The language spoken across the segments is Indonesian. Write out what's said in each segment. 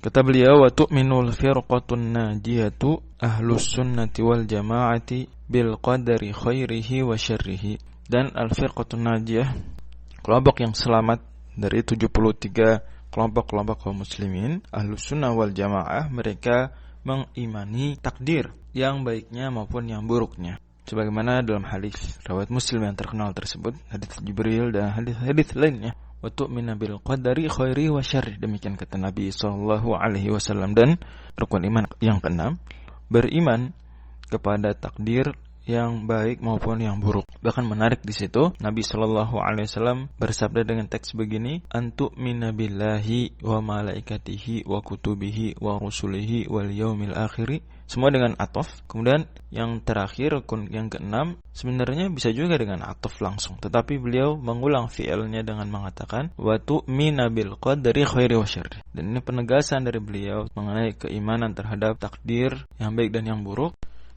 Kata beliau, wa tu'minul firqatun najiyatu ahlus sunnati wal jama'ati bil qadari khairihi wa syarrihi. Dan al-firqatun najiyah, kelompok yang selamat dari 73 kelompok-kelompok kaum muslimin, ahlus sunnah wal jamaah, mereka mengimani takdir yang baiknya maupun yang buruknya. Sebagaimana dalam hadis riwayat Muslim yang terkenal tersebut, hadis Jibril dan hadis-hadis lainnya, wa tu'minu bil qadari khairi wa syarri, demikian kata Nabi sallallahu alaihi wasallam. Dan rukun iman yang keenam, beriman kepada takdir yang baik maupun yang buruk. Bahkan menarik di situ, Nabi sallallahu alaihi wasallam bersabda dengan teks begini, antu'mina billahi wa malaikatihi wa kutubihi wa rusulihi wal yaumil akhir. Semua dengan atof. Kemudian yang terakhir, rukun yang keenam, sebenarnya bisa juga dengan atof langsung, tetapi beliau mengulang fi'ilnya dengan mengatakan wa tu'mina bil qadari khairi wa syarri. Dan ini penegasan dari beliau mengenai keimanan terhadap takdir yang baik dan yang buruk.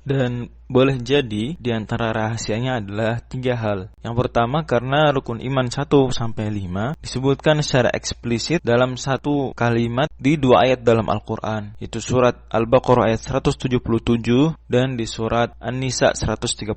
Dan boleh jadi di antara rahasianya adalah 3 hal. Yang pertama, karena rukun iman 1-5 disebutkan secara eksplisit dalam satu kalimat di 2 ayat dalam Al-Quran. Itu surat Al-Baqarah ayat 177 dan di surat An-Nisa 136.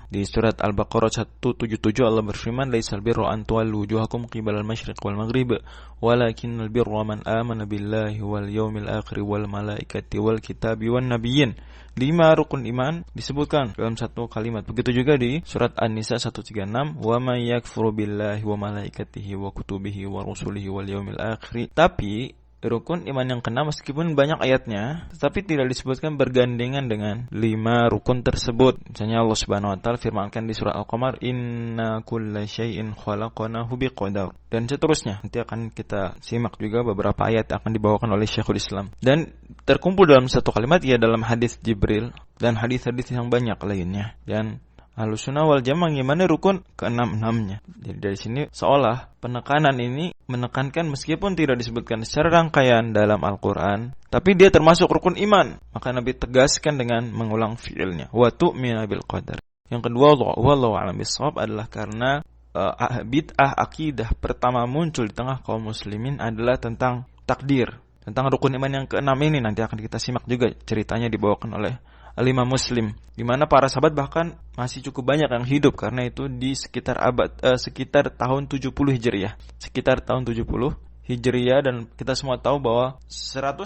Di surat Al-Baqarah 177 Allah berfirman, laisal birru an tuwallu wujuhakum qibalal masyriq wal maghrib walakinnal birra man amana billahi wal yaumil akhir wal malaikati wal kitabi wan nabiyyin. 5 rukun iman disebutkan dalam satu kalimat. Begitu juga di surat An-Nisa 136, wa may yakfuru billahi wa malaikatihi wa kutubihi wa rusulihi wal yaumil akhir. Tapi rukun iman yang keenam meskipun banyak ayatnya, tetapi tidak disebutkan bergandengan dengan 5 rukun tersebut. Misalnya Allah Subhanahu wa taala firmankan di surah Al-Qamar, inna kulla syai'in khalaqnahu biqadar. Dan seterusnya. Nanti akan kita simak juga beberapa ayat yang akan dibawakan oleh Syekhul Islam. Dan terkumpul dalam satu kalimat, ya dalam hadis Jibril dan hadis-hadis yang banyak lainnya. Dan Ahlussunnah wal Jamaah mengimani rukun ke-6-6-nya. Jadi dari sini seolah penekanan ini menekankan meskipun tidak disebutkan secara rangkaian dalam Al-Quran, tapi dia termasuk rukun iman. Maka Nabi tegaskan dengan mengulang fi'ilnya, wa tu'minu bil qadar. Yang kedua, wallahu a'lam bishawab, adalah karena bid'ah akidah pertama muncul di tengah kaum muslimin adalah tentang takdir, tentang rukun iman yang ke-6 ini. Nanti akan kita simak juga ceritanya dibawakan oleh Al-Imam Muslim, di mana para sahabat bahkan masih cukup banyak yang hidup karena itu di sekitar sekitar tahun 70 Hijriah. Sekitar tahun 70 Hijriah, dan kita semua tahu bahwa 100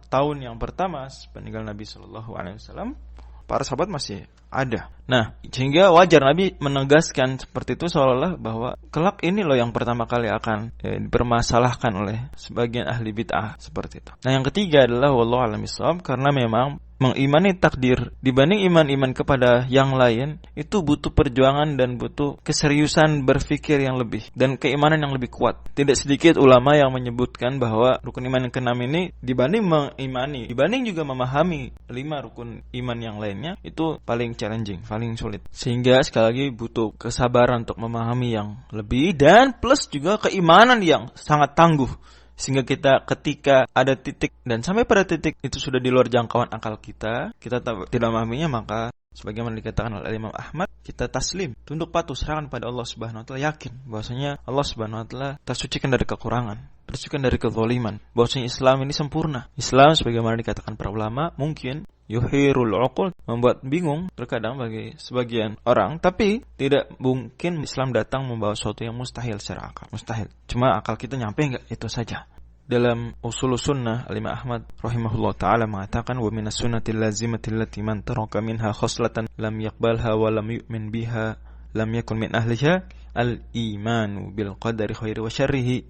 tahun yang pertama peninggalan Nabi sallallahu alaihi wasallam, para sahabat masih ada. Nah, sehingga wajar Nabi menegaskan seperti itu, seolah-olah bahwa kelak ini loh yang pertama kali akan dipermasalahkan oleh sebagian ahli bid'ah seperti itu. Nah, yang ketiga adalah wallahu a'lam bishawab, karena memang mengimani takdir dibanding iman-iman kepada yang lain itu butuh perjuangan dan butuh keseriusan berpikir yang lebih dan keimanan yang lebih kuat. Tidak sedikit ulama yang menyebutkan bahwa rukun iman yang ke-6 ini dibanding mengimani, dibanding juga memahami 5 rukun iman yang lainnya, itu paling challenging, paling sulit. Sehingga sekali lagi butuh kesabaran untuk memahami yang lebih dan plus juga keimanan yang sangat tangguh. Sehingga kita ketika ada titik dan sampai pada titik itu sudah di luar jangkauan akal kita tidak memahaminya, maka sebagaimana dikatakan oleh Imam Ahmad, kita taslim, tunduk patuh, serahkan pada Allah Subhanahu wa taala, yakin bahwasanya Allah Subhanahu wa taala tersucikan dari kekurangan, tersucikan dari kezaliman, bahwasanya Islam ini sempurna. Islam sebagaimana dikatakan para ulama mungkin yuhirul uqul, membuat bingung terkadang bagi sebagian orang, tapi tidak mungkin Islam datang membawa sesuatu yang mustahil secara akal. Mustahil. Cuma akal kita nyampe enggak, itu saja. Dalam usul sunnah, Al-Imam Ahmad rahimahullah ta'ala mengatakan, wa minas sunnatil lazimatil lati man taraka minha khoslatan lam yaqbalha wa lam yu'min biha lam yakun min ahliha al-imanu bil qadari khairi wa syarrihi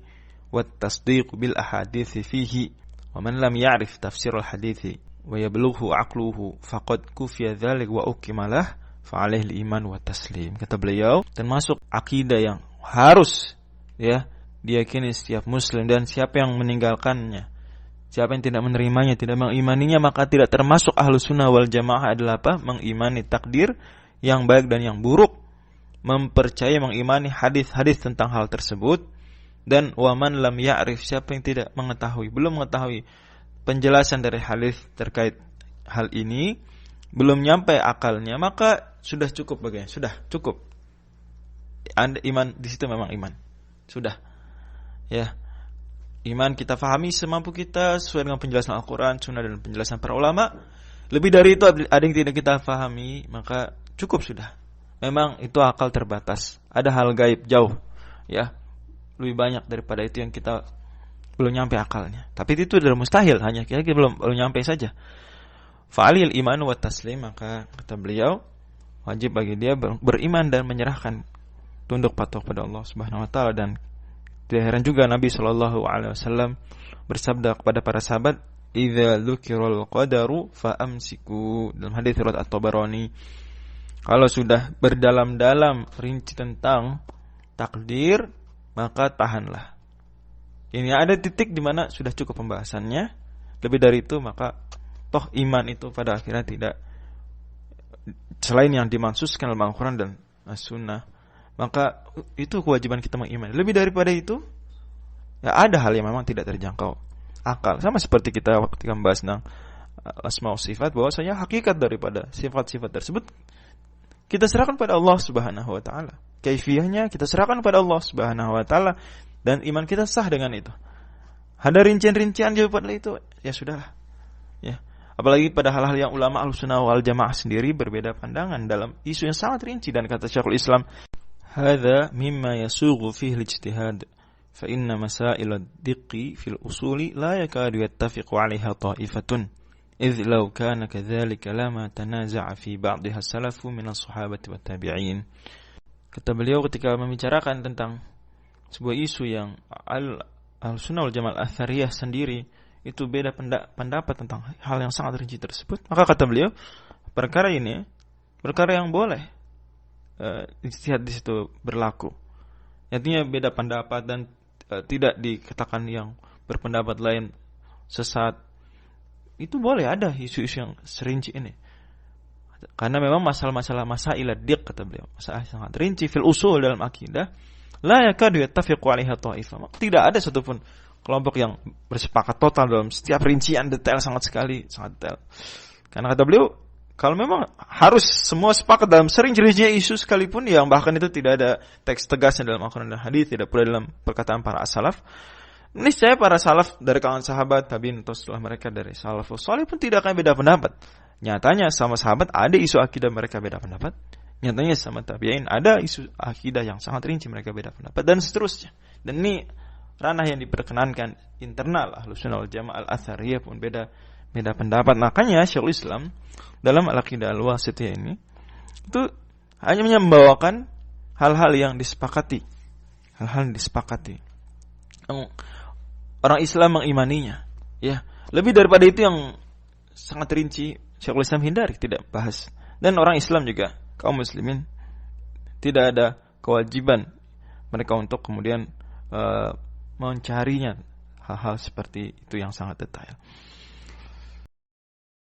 wat tasdiq bil ahadithi fihi wa man lam ya'rif tafsir al-hadithi wa yablughu aqluhu faqad kufiya dzalik wa ukimalah fa alaihi al-iman wa taslim. Kata beliau, termasuk akidah yang harus diyakini setiap muslim, dan siapa yang meninggalkannya, siapa yang tidak menerimanya, tidak mengimaninya, maka tidak termasuk Ahlussunnah wal Jamaah adalah apa? Mengimani takdir yang baik dan yang buruk, mempercayai, mengimani hadis-hadis tentang hal tersebut. Dan waman lam ya'rif, siapa yang tidak mengetahui, belum mengetahui penjelasan dari hadis terkait hal ini, belum nyampe akalnya, maka sudah cukup bagian, sudah cukup. Anda iman di situ, memang iman. Sudah. Ya. iman kita fahami semampu kita sesuai dengan penjelasan Al-Quran, Sunnah, dan penjelasan para ulama. Lebih dari itu ada yang tidak kita fahami, maka cukup sudah. Memang itu akal terbatas. Ada hal gaib jauh, ya, lebih banyak daripada itu yang kita belum nyampe akalnya. Tapi itu adalah mustahil, hanya kita belum nyampe saja. Fa'alil iman wa taslim, maka kata beliau wajib bagi dia beriman dan menyerahkan, tunduk patuh pada Allah Subhanahu wa taala. Dan tidak heran juga Nabi sallallahu alaihi wasallam bersabda kepada para sahabat, "Idza dzukirul qadaru fa'amsiku." Dalam hadis riwayat At-Tabarani, kalau sudah berdalam-dalam rinci tentang takdir, maka tahanlah. Ini ada titik di mana sudah cukup pembahasannya. Lebih dari itu, maka toh iman itu pada akhirnya tidak, selain yang dimansuskan dalam Al-Quran dan As-Sunnah, maka itu kewajiban kita mengimani. Lebih daripada itu, ya ada hal yang memang tidak terjangkau akal. Sama seperti kita ketika membahas tentang asma wa sifat, bahwasanya hakikat daripada sifat-sifat tersebut kita serahkan pada Allah Subhanahu wa taala. Kaifiyahnya kita serahkan pada Allah Subhanahu wa taala, dan iman kita sah dengan itu. Ada rincian-rincian daripada itu, ya sudahlah. Ya. Apalagi pada hal-hal yang ulama Ahlussunnah wal Jamaah sendiri berbeda pandangan dalam isu yang sangat rinci, dan kata Syekhul Islam, "Hadza mimma yasughu fihi al-ijtihad, fa inna masail ad-diqqi fil usuli la yakadu yattafiqu 'alaiha ta'ifatun. إذ لو كان كذلك لما تنازع في بعضها السلف من الصحابة والتابعين." Kata beliau ketika membicarakan tentang sebuah isu yang Al-Sunnah wal Jamaah Al-Athariyah sendiri itu beda pendapat tentang hal yang sangat rinci tersebut, maka kata beliau perkara ini perkara yang boleh ijtihad di situ berlaku. Artinya beda pendapat dan tidak dikatakan yang berpendapat lain sesat. Itu boleh ada isu-isu yang serinci ini. Karena memang masalah-masalah masailah diq, kata beliau, masalah sangat rinci fil usul dalam akidah, la yakadu yattafiqu 'alaiha ta'ifah. Tidak ada satupun kelompok yang bersepakat total dalam setiap rincian detail, sangat detail. Karena kata beliau, kalau memang harus semua sepakat dalam serinci-rincinya isu sekalipun, yang bahkan itu tidak ada teks tegasnya dalam Al-Quran dan hadis, tidak pula dalam perkataan para as-salaf, niscaya para salaf dari kalangan sahabat, tabi'in, atau setelah mereka dari salafus salih pun tidak akan beda pendapat. Nyatanya sama sahabat ada isu akidah mereka beda pendapat. Nyatanya sama tabi'in ada isu akidah yang sangat rinci mereka beda pendapat, dan seterusnya. Dan ini ranah yang diperkenankan internal Ahlussunnah wal Jamaah Al-Athariyah pun beda pendapat. Makanya Syekhul Islam dalam Al-Aqidah Al-Wasithiyah ini itu hanya membawakan hal-hal yang disepakati, orang Islam mengimaninya, ya. Lebih daripada itu yang sangat rinci, Syekhul Islam hindari, tidak bahas. Dan orang Islam juga, kaum muslimin, tidak ada kewajiban mereka untuk kemudian mencarinya hal-hal seperti itu yang sangat detail.